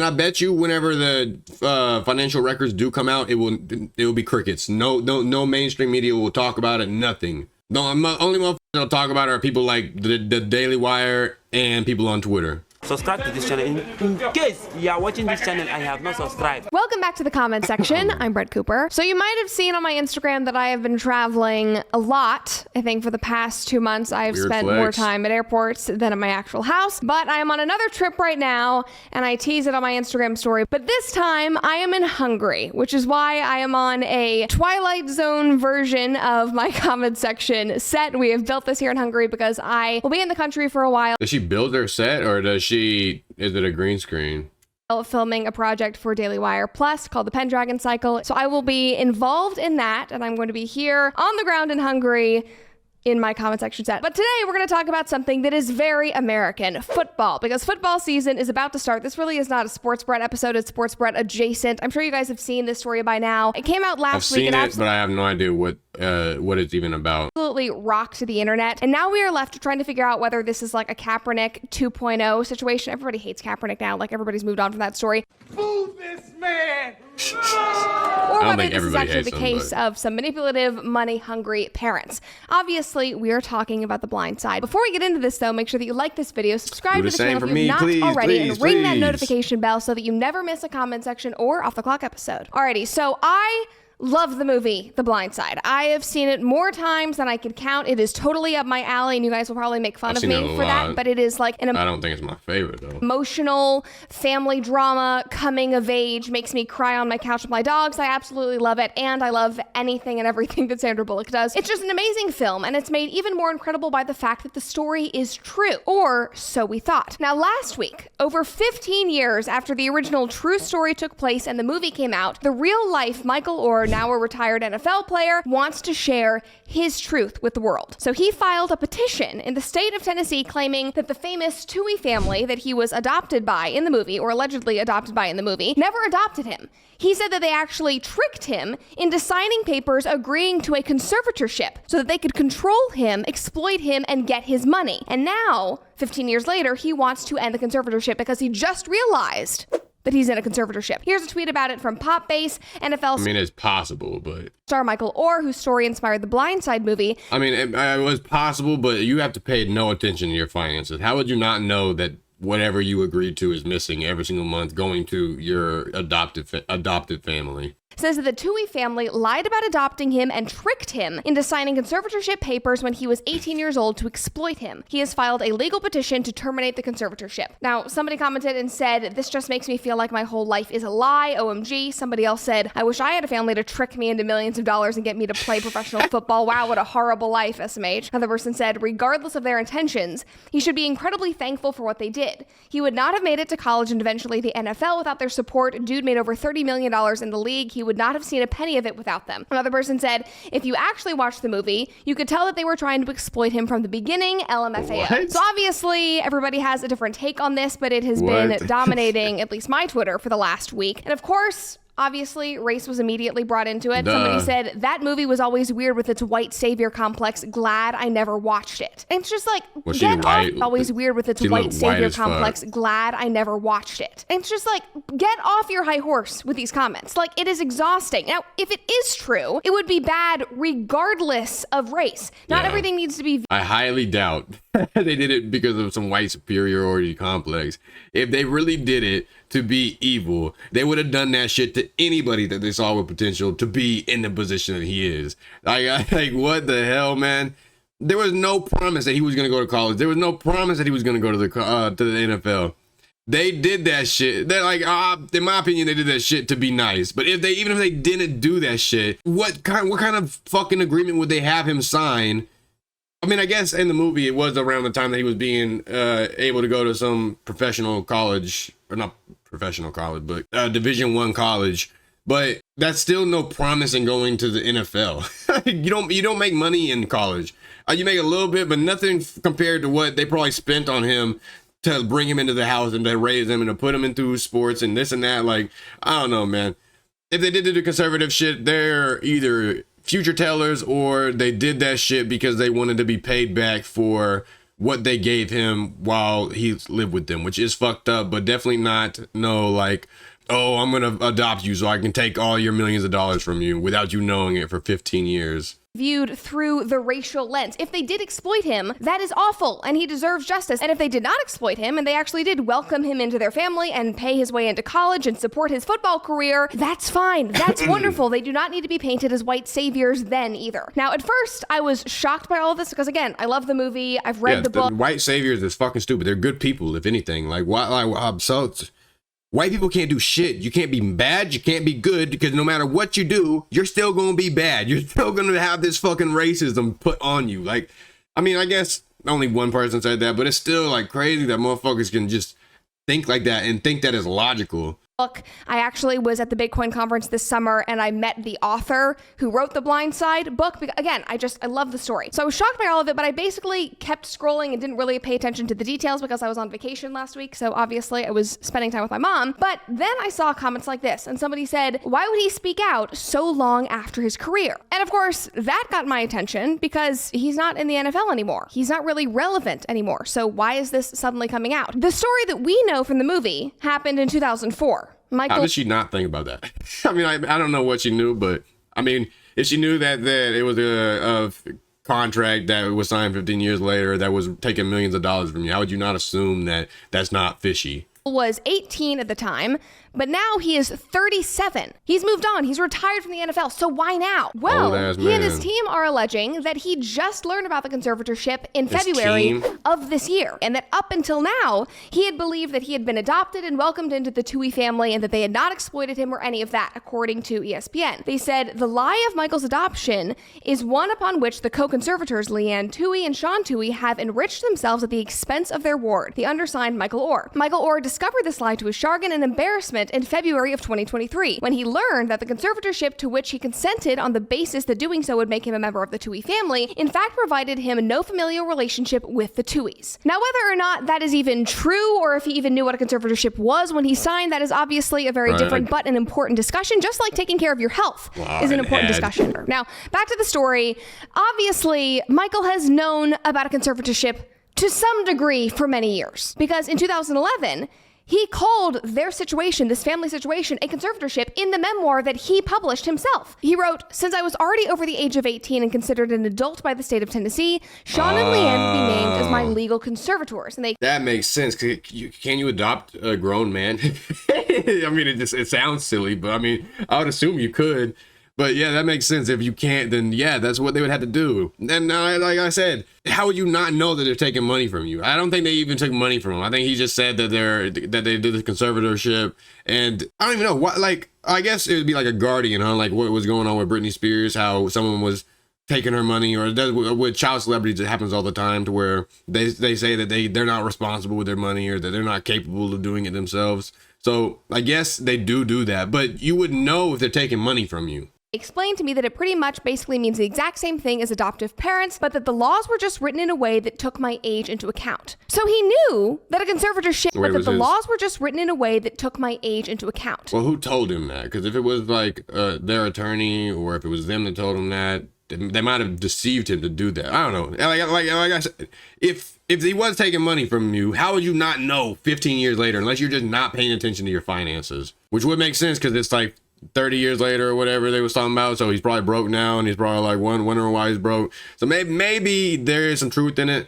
And I bet you whenever the financial records do come out, it will be crickets. No mainstream media will talk about it. Nothing. The only motherfuckers that'll talk about it are people like the Daily Wire and people on Twitter. Subscribe to this channel in case you are watching this channel and you have not subscribed. Welcome back to the comment section. I'm Brett Cooper. So you might have seen on my Instagram that I have been traveling a lot. I think for the past 2 months, I have spent more time at airports than at my actual house. But I am on another trip right now, and I tease it on my Instagram story. But this time, I am in Hungary, which is why I am on a Twilight Zone version of my comment section set. We have built this here in Hungary because I will be in the country for a while. Does she build her set, or is it a green screen? Filming a project for Daily Wire Plus called the Pendragon Cycle. So I will be involved in that, and I'm going to be here on the ground in Hungary in my comment section set. But today we're going to talk about something that is very American, football, because football season is about to start. This really is not a Sports Brett episode, it's Sports Brett adjacent. I'm sure you guys have seen this story by now. It came out last week. I've seen it, but I have no idea what it's even about. Absolutely rocked the internet. And now we are left trying to figure out whether this is like a Kaepernick 2.0 situation. Everybody hates Kaepernick now, like everybody's moved on from that story. Boo this man! Or whether this is actually the case of some manipulative, money-hungry parents. Obviously, we are talking about The Blind Side. Before we get into this, though, make sure that you like this video, subscribe to the channel if you've not already, and ring that notification bell so that you never miss a comment section or off the clock episode. Alrighty, so I love the movie The Blind Side. I have seen it more times than I can count. It is totally up my alley, and you guys will probably make fun of me for that, but it is like an I don't think it's my favorite, though. Emotional family drama, coming of age, makes me cry on my couch with my dogs. I absolutely love it, and I love anything and everything that Sandra Bullock does. It's just an amazing film, and it's made even more incredible by the fact that the story is true, or so we thought. Now, last week, over 15 years after the original true story took place and the movie came out, the real-life Michael Oher, now a retired NFL player, wants to share his truth with the world. So he filed a petition in the state of Tennessee claiming that the famous Tuohy family that he was adopted by in the movie, or allegedly adopted by in the movie, never adopted him. He said that they actually tricked him into signing papers agreeing to a conservatorship so that they could control him, exploit him, and get his money. And now, 15 years later, he wants to end the conservatorship because he just realized that he's in a conservatorship. Here's a tweet about it from Popbase, NFL. I mean, it's possible, but star Michael Oher, whose story inspired the Blind Side movie. I mean, it was possible, but you have to pay no attention to your finances. How would you not know that whatever you agreed to is missing every single month going to your adopted family? Says that the Tuohy family lied about adopting him and tricked him into signing conservatorship papers when he was 18 years old to exploit him. He has filed a legal petition to terminate the conservatorship. Now, somebody commented and said, "This just makes me feel like my whole life is a lie, OMG." Somebody else said, "I wish I had a family to trick me into millions of dollars and get me to play professional football. Wow, what a horrible life, SMH." Another person said, "Regardless of their intentions, he should be incredibly thankful for what they did. He would not have made it to college and eventually the NFL without their support. Dude made over $30 million in the league. He would not have seen a penny of it without them." Another person said, "If you actually watched the movie, you could tell that they were trying to exploit him from the beginning, LMFAO." What? So obviously, everybody has a different take on this, but it has been dominating at least my Twitter for the last week. And of course, obviously, race was immediately brought into it. Somebody said, "That movie was always weird with its white savior complex. Glad I never watched it." And it's just like, get off. Always weird with its white savior complex. Glad I never watched it. And it's just like, get off your high horse with these comments. Like, it is exhausting. Now, if it is true, it would be bad regardless of race. Not everything needs to be. I highly doubt they did it because of some white superiority complex. If they really did it to be evil, they would have done that shit to anybody that they saw with potential to be in the position that he is. Like what the hell, man? There was no promise that he was going to go to college. There was no promise that he was going to go to the NFL. They did that shit. They're like, in my opinion, they did that shit to be nice. But even if they didn't do that shit, what kind of fucking agreement would they have him sign? I mean, I guess in the movie, it was around the time that he was being able to go to some professional college, or not professional college, but Division I college. But that's still no promise in going to the NFL. You don't make money in college. You make a little bit, but nothing compared to what they probably spent on him to bring him into the house and to raise him and to put him into sports and this and that. Like, I don't know, man. If they did the conservative shit, they're either future tellers or they did that shit because they wanted to be paid back for what they gave him while he lived with them, which is fucked up, but definitely not no like, oh, I'm gonna adopt you so I can take all your millions of dollars from you without you knowing it for 15 years. Viewed through the racial lens. If they did exploit him, that is awful and he deserves justice. And if they did not exploit him and they actually did welcome him into their family and pay his way into college and support his football career, that's fine. That's wonderful. They do not need to be painted as white saviors then either. Now, at first, I was shocked by all of this because, again, I love the movie. I've read the book. White saviors is fucking stupid. They're good people, if anything. Like, why? White people can't do shit. You can't be bad. You can't be good, because no matter what you do, you're still going to be bad. You're still going to have this fucking racism put on you. Like, I mean, I guess only one person said that, but it's still like crazy that motherfuckers can just think like that and think that is logical. Book. I actually was at the Bitcoin conference this summer and I met the author who wrote the Blind Side book. Again, I love the story. So I was shocked by all of it, but I basically kept scrolling and didn't really pay attention to the details because I was on vacation last week. So obviously I was spending time with my mom. But then I saw comments like this and somebody said, why would he speak out so long after his career? And of course, that got my attention because he's not in the NFL anymore. He's not really relevant anymore. So why is this suddenly coming out? The story that we know from the movie happened in 2004. Michael. How did she not think about that? I mean, I don't know what she knew, but I mean, if she knew that it was a contract that was signed 15 years later that was taking millions of dollars from you, how would you not assume that that's not fishy? Was 18 at the time, but now he is 37. He's moved on. He's retired from the NFL. So why now? Well, he and his team are alleging that he just learned about the conservatorship in February of this year, and that up until now, he had believed that he had been adopted and welcomed into the Tuohy family and that they had not exploited him or any of that, according to ESPN. They said the lie of Michael's adoption is one upon which the co-conservators Leanne Tuohy and Sean Tuohy have enriched themselves at the expense of their ward, the undersigned Michael Oher. Michael Oher discovered this lie to his chagrin and embarrassment in February of 2023, when he learned that the conservatorship to which he consented on the basis that doing so would make him a member of the Tuohy family, in fact provided him no familial relationship with the Tuohys. Now, whether or not that is even true, or if he even knew what a conservatorship was when he signed, that is obviously a very different but an important discussion, just like taking care of your health is an important discussion. Now, back to the story. Obviously, Michael has known about a conservatorship to some degree for many years, because in 2011, he called their situation, this family situation, a conservatorship in the memoir that he published himself. He wrote, since I was already over the age of 18 and considered an adult by the state of Tennessee, Sean and Leanne be named as my legal conservators. And that makes sense. Can you adopt a grown man? I mean, it sounds silly, but I mean, I would assume you could. But yeah, that makes sense. If you can't, then yeah, that's what they would have to do. And like I said, how would you not know that they're taking money from you? I don't think they even took money from him. I think he just said that they did the conservatorship, and I don't even know what. Like, I guess it would be like a guardian, huh? Like what was going on with Britney Spears, how someone was taking her money, or with child celebrities, it happens all the time, to where they say that they're not responsible with their money, or that they're not capable of doing it themselves. So I guess they do that, but you would know if they're taking money from you. Explained to me that it pretty much basically means the exact same thing as adoptive parents, but that the laws were just written in a way that took my age into account. So he knew that a conservatorship, but that the laws were just written in a way that took my age into account. Well, who told him that? Because if it was like their attorney, or if it was them that told him that, they might have deceived him to do that. I don't know. Like I said, if he was taking money from you, how would you not know 15 years later, unless you're just not paying attention to your finances? Which would make sense, because it's like 30 years later or whatever they was talking about, so he's probably broke now, and he's probably like wondering why he's broke. So maybe there is some truth in it,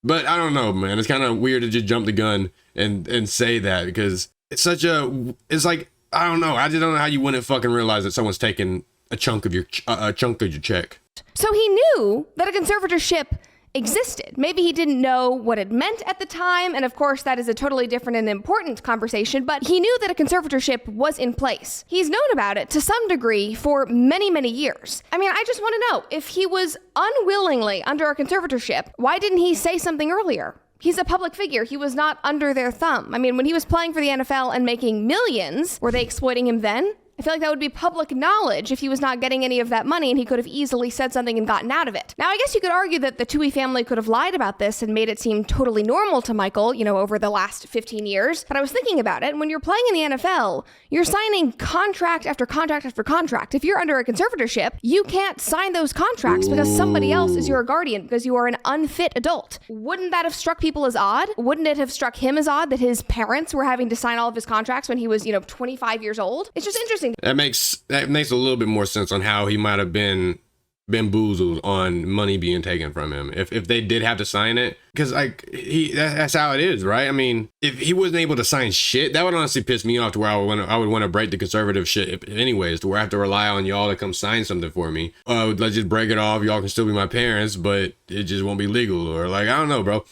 but I don't know, man. It's kind of weird to just jump the gun and say that, because it's like, I don't know. I just don't know how you wouldn't fucking realize that someone's taking a chunk of your check. So he knew that a conservatorship existed. Maybe he didn't know what it meant at the time, and of course that is a totally different and important conversation, but he knew that a conservatorship was in place. He's known about it to some degree for many, many years. I mean, I just want to know, if he was unwillingly under a conservatorship, why didn't he say something earlier? He's a public figure. He was not under their thumb. I mean, when he was playing for the NFL and making millions, were they exploiting him then? I feel like that would be public knowledge if he was not getting any of that money and he could have easily said something and gotten out of it. Now, I guess you could argue that the Tuohy family could have lied about this and made it seem totally normal to Michael, over the last 15 years. But I was thinking about it. When you're playing in the NFL, you're signing contract after contract after contract. If you're under a conservatorship, you can't sign those contracts because somebody else is your guardian because you are an unfit adult. Wouldn't that have struck people as odd? Wouldn't it have struck him as odd that his parents were having to sign all of his contracts when he was, 25 years old? It's just interesting. That makes a little bit more sense on how he might have been bamboozled on money being taken from him if they did have to sign it, because that's how it is, right? I mean, if he wasn't able to sign shit, that would honestly piss me off to where I would want to break the conservative shit anyways, to where I have to rely on y'all to come sign something for me. Let's just break it off, y'all can still be my parents, but it just won't be legal, or I don't know, bro.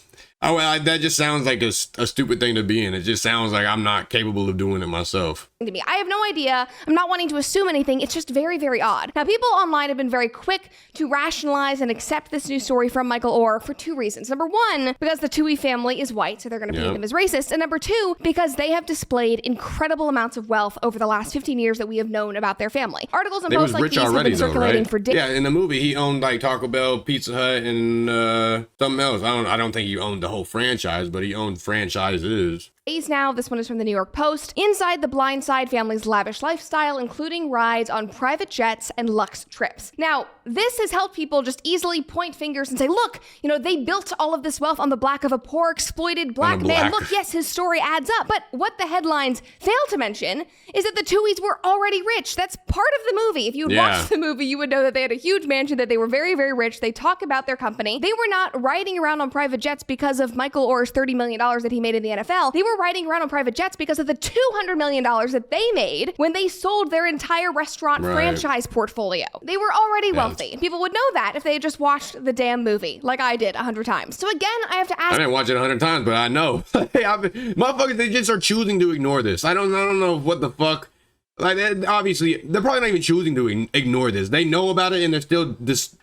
That just sounds like a stupid thing to be in. It just sounds like I'm not capable of doing it myself. To me, I have no idea. I'm not wanting to assume anything. It's just very, very odd. Now, people online have been very quick to rationalize and accept this new story from Michael Oher for two reasons. Number one, because the Tuohy family is white, so they're going to paint them as racist. And number two, because they have displayed incredible amounts of wealth over the last 15 years that we have known about their family. Articles and posts like these have been circulating for decades. Yeah, in the movie, he owned Taco Bell, Pizza Hut, and something else. I don't think he owned the whole franchise, but he owned franchises. Now, this one is from the New York Post. Inside the Blindside family's lavish lifestyle, including rides on private jets and luxe trips. Now, this has helped people just easily point fingers and say, look, they built all of this wealth on the back of a poor, exploited black man. Look, yes, his story adds up. But what the headlines fail to mention is that the Tuohys were already rich. That's part of the movie. If you had watched the movie, you would know that they had a huge mansion, that they were very, very rich. They talk about their company. They were not riding around on private jets because of Michael Oher's $30 million that he made in the NFL. They were riding around on private jets because of the $200 million that they made when they sold their entire restaurant franchise portfolio. They were already wealthy. People would know that if they had just watched the damn movie, like I did 100 times. So again, I have to ask. I didn't watch it 100 times, but I know. Motherfuckers, they just are choosing to ignore this. I don't know what the fuck. Obviously, they're probably not even choosing to ignore this. They know about it and they're still just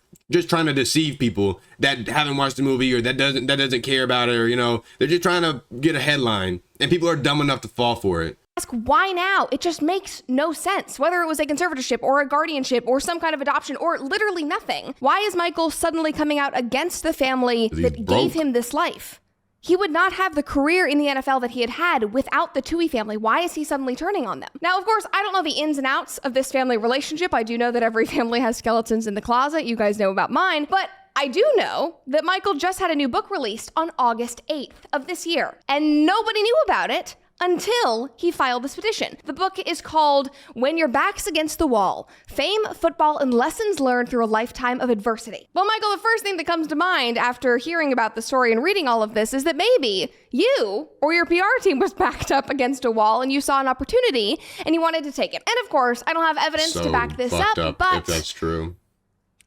trying to deceive people that haven't watched the movie or that doesn't care about it, or they're just trying to get a headline, and people are dumb enough to fall for it. Ask why now? It just makes no sense. Whether it was a conservatorship or a guardianship or some kind of adoption or literally nothing. Why is Michael suddenly coming out against the family that gave him this life? He would not have the career in the NFL that he had without the Tuohy family. Why is he suddenly turning on them? Now, of course, I don't know the ins and outs of this family relationship. I do know that every family has skeletons in the closet. You guys know about mine. But I do know that Michael just had a new book released on August 8th of this year, and nobody knew about it until he filed this petition. The book is called When Your Back's Against the Wall: Fame, Football, and Lessons Learned Through a Lifetime of Adversity. Well, Michael, the first thing that comes to mind after hearing about the story and reading all of this is that maybe you or your PR team was backed up against a wall and you saw an opportunity and you wanted to take it. And of course, I don't have evidence to back this up, but if that's true.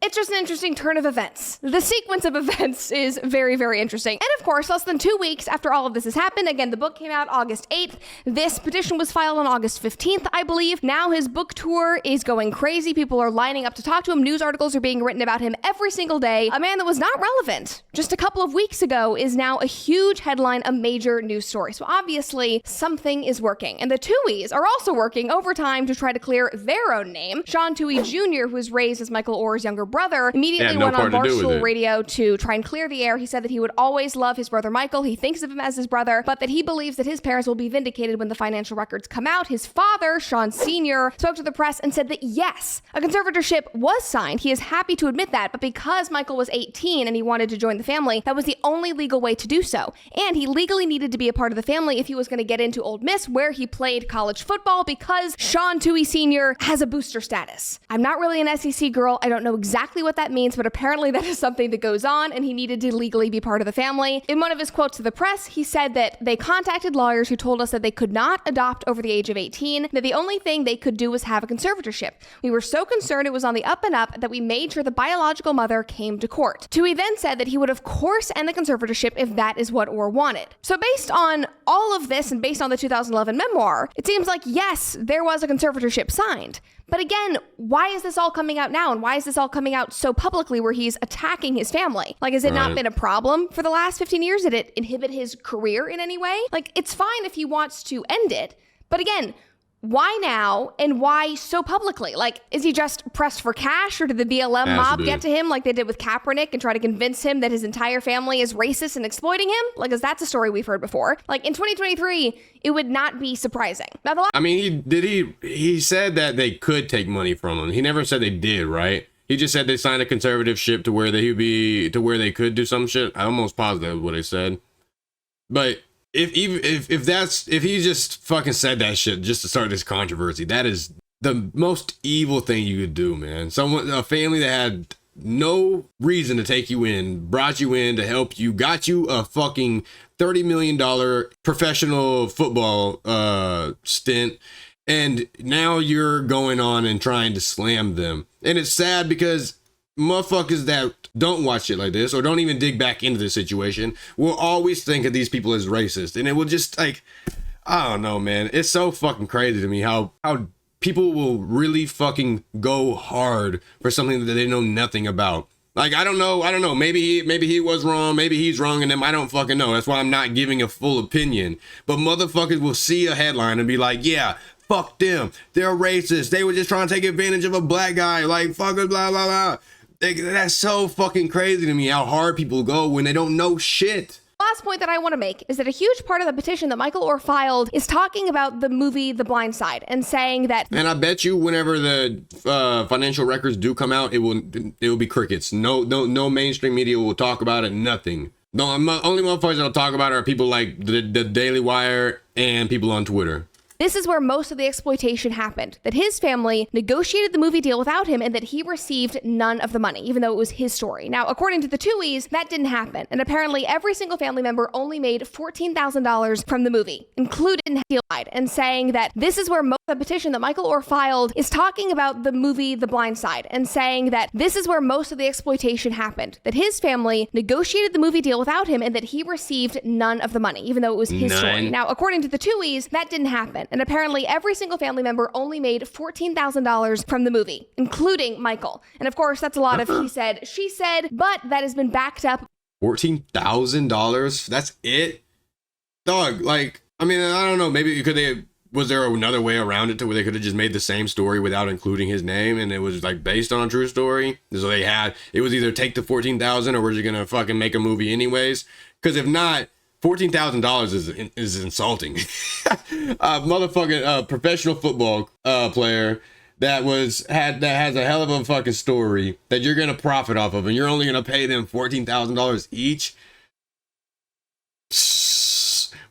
It's just an interesting turn of events. The sequence of events is very, very interesting. And of course, less than 2 weeks after all of this has happened, again, the book came out August 8th. This petition was filed on August 15th, I believe. Now his book tour is going crazy. People are lining up to talk to him. News articles are being written about him every single day. A man that was not relevant just a couple of weeks ago is now a huge headline, a major news story. So obviously, something is working. And the Tuohys are also working overtime to try to clear their own name. Sean Tuohy Jr., who was raised as Michael Oher's younger brother, immediately went on Barstool Radio to try and clear the air. He said that he would always love his brother Michael. He thinks of him as his brother, but that he believes that his parents will be vindicated when the financial records come out. His father, Sean Sr., spoke to the press and said that yes, a conservatorship was signed. He is happy to admit that, but because Michael was 18 and he wanted to join the family, that was the only legal way to do so. And he legally needed to be a part of the family if he was going to get into Ole Miss, where he played college football, because Sean Tuohy Sr. has a booster status. I'm not really an SEC girl. I don't know exactly what that means, but apparently that is something that goes on, and he needed to legally be part of the family. In one of his quotes to the press, he said that they contacted lawyers who told us that they could not adopt over the age of 18, that the only thing they could do was have a conservatorship. We were so concerned it was on the up and up that we made sure the biological mother came to court. Tuohy then said that he would of course end the conservatorship if that is what Oher wanted. So based on all of this and based on the 2011 memoir, it seems like yes, there was a conservatorship signed. But again, why is this all coming out now? And why is this all coming out so publicly where he's attacking his family? Like, has it not been a problem for the last 15 years? Did it inhibit his career in any way? Like, it's fine if he wants to end it. But again, Why now, and why so publicly? Like, is he just pressed for cash, or did the BLM mob get to him like they did with Kaepernick and try to convince him that his entire family is racist and exploiting him? Like, because that's a story we've heard before. Like, in 2023, it would not be surprising. Now, I mean, he said that they could take money from him. He never said they did, right? He just said they signed a conservative ship to where they could do some shit. I'm almost positive what he said. But if he just fucking said that shit just to start this controversy, that is the most evil thing you could do, man. A family that had no reason to take you in, brought you in to help you, got you a fucking $30 million professional football stint, and now you're going on and trying to slam them. And it's sad because motherfuckers that don't watch shit like this or don't even dig back into the situation will always think of these people as racist, and it will just, like, I don't know, man. It's so fucking crazy to me how people will really fucking go hard for something that they know nothing about. Like, I don't know. Maybe he was wrong. Maybe he's wrong, and them I don't fucking know. That's why I'm not giving a full opinion. But motherfuckers will see a headline and be like, yeah, fuck them. They're racist. They were just trying to take advantage of a black guy. Like, fuck it, blah, blah, blah. That's so fucking crazy to me how hard people go when they don't know shit. Last point that I want to make is that a huge part of the petition that Michael Oher filed is talking about the movie The Blind Side and saying that. And I bet you whenever the financial records do come out, it will be crickets. No mainstream media will talk about it. Nothing. No, only motherfuckers that'll talk about it are people like the Daily Wire and people on Twitter. This is where most of the exploitation happened, that his family negotiated the movie deal without him and that he received none of the money, even though it was his story. Now, according to the Tuohys, that didn't happen. And apparently every single family member only made $14,000 from the movie, including Steele, and saying that this is where most of the petition that Michael Oher filed is talking about the movie The Blind Side and saying that this is where most of the exploitation happened, that his family negotiated the movie deal without him and that he received none of the money, even though it was his story. Now, according to the Tuohys, that didn't happen. And apparently every single family member only made $14,000 from the movie, including Michael. And of course, that's a lot of he said, she said, but that has been backed up. $14,000? That's it? Dog, like, I mean, I don't know. Maybe was there another way around it to where they could have just made the same story without including his name and it was like based on a true story? So it was either take the $14,000 or we're just going to fucking make a movie anyways? Because if not, $14,000 is insulting. Motherfucking professional football player that has a hell of a fucking story that you're gonna profit off of, and you're only gonna pay them $14,000 each.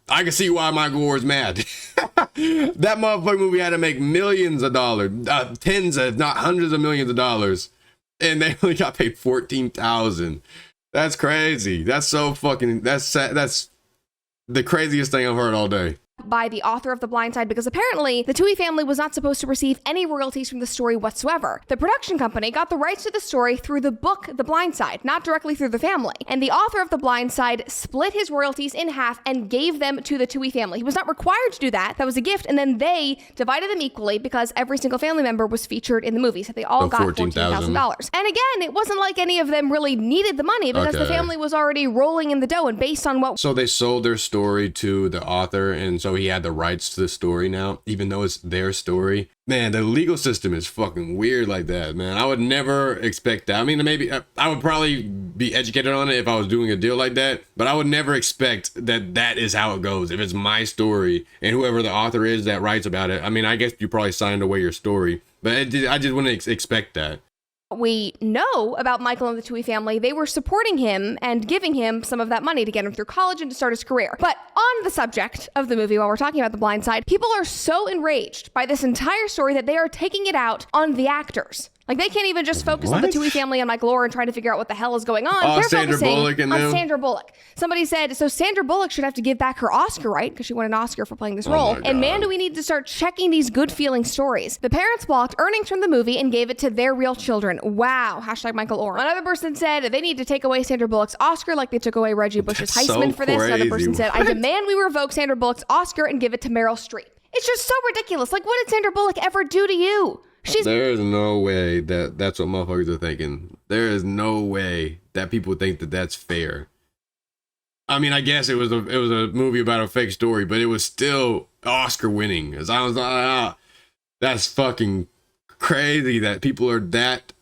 I can see why Michael Oher's mad. That motherfucking movie had to make millions of dollars, tens of, not hundreds of millions of dollars, and they only got paid $14,000. That's crazy. That's so fucking. That's the craziest thing I've heard all day. By the author of The Blind Side, because apparently the Tuohy family was not supposed to receive any royalties from the story whatsoever. The production company got the rights to the story through the book The Blind Side, not directly through the family. And the author of The Blind Side split his royalties in half and gave them to the Tuohy family. He was not required to do that. That was a gift. And then they divided them equally because every single family member was featured in the movie. So they all got $14,000. And again, it wasn't like any of them really needed the money because the family was already rolling in the dough, and based on what. So they sold their story to the author, and so he had the rights to the story now, even though it's their story. Man, the legal system is fucking weird like that, man. I would never expect that. I mean, maybe I would probably be educated on it if I was doing a deal like that, but I would never expect that is how it goes. If it's my story and whoever the author is that writes about it, I mean, I guess you probably signed away your story, but I just wouldn't expect that. We know about Michael and the Tuohy family, they were supporting him and giving him some of that money to get him through college and to start his career. But on the subject of the movie, while we're talking about The Blind Side, people are so enraged by this entire story that they are taking it out on the actors. Like, they can't even just focus on the Tuohy family and Michael Oher and trying to figure out what the hell is going on. They're Sandra focusing Bullock and on Sandra Bullock. Somebody said, so Sandra Bullock should have to give back her Oscar, right? Because she won an Oscar for playing this role. And man, do we need to start checking these good feeling stories. The parents blocked earnings from the movie and gave it to their real children. Wow. Hashtag Michael Oher. Another person said they need to take away Sandra Bullock's Oscar like they took away Reggie Bush's Heisman for this. Another person said, I demand we revoke Sandra Bullock's Oscar and give it to Meryl Streep. It's just so ridiculous. Like, what did Sandra Bullock ever do to you? There is no way that's what motherfuckers are thinking. There is no way that people think that that's fair. I mean, I guess it was a movie about a fake story, but it was still Oscar winning. As I was That's fucking crazy that people are that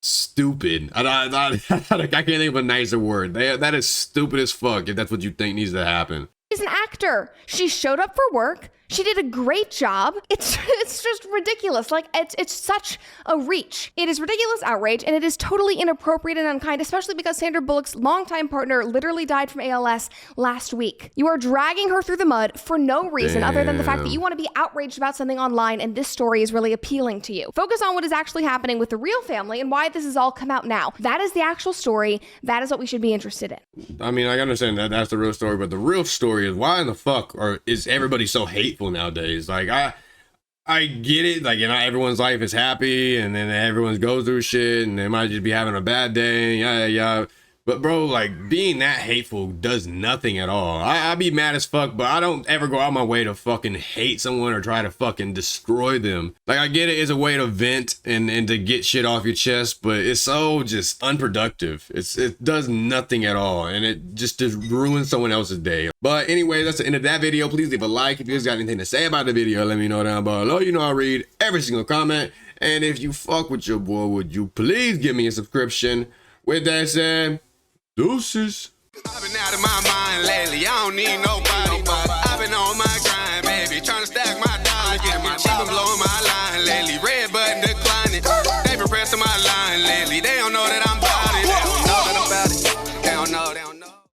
stupid. I can't think of a nicer word. That is stupid as fuck if that's what you think needs to happen. She's an actor. She showed up for work. She did a great job. It's just ridiculous. Like, it's such a reach. It is ridiculous outrage, and it is totally inappropriate and unkind, especially because Sandra Bullock's longtime partner literally died from ALS last week. You are dragging her through the mud for no reason other than the fact that you want to be outraged about something online, and this story is really appealing to you. Focus on what is actually happening with the real family and why this has all come out now. That is the actual story. That is what we should be interested in. I mean, I understand that that's the real story, but the real story is why in the fuck is everybody so hateful nowadays? Like, I get it, like, you know, everyone's life is happy and then everyone goes through shit and they might just be having a bad day, yeah. But bro, like, being that hateful does nothing at all. I be mad as fuck, but I don't ever go out my way to fucking hate someone or try to fucking destroy them. Like, I get it, it's a way to vent and to get shit off your chest, but it's so just unproductive. It does nothing at all, and it just ruins someone else's day. But anyway, that's the end of that video. Please leave a like if you guys got anything to say about the video. Let me know down below. You know I read every single comment, and if you fuck with your boy, would you please give me a subscription? With that said, deuces. I've been out of my mind lately. I don't need nobody.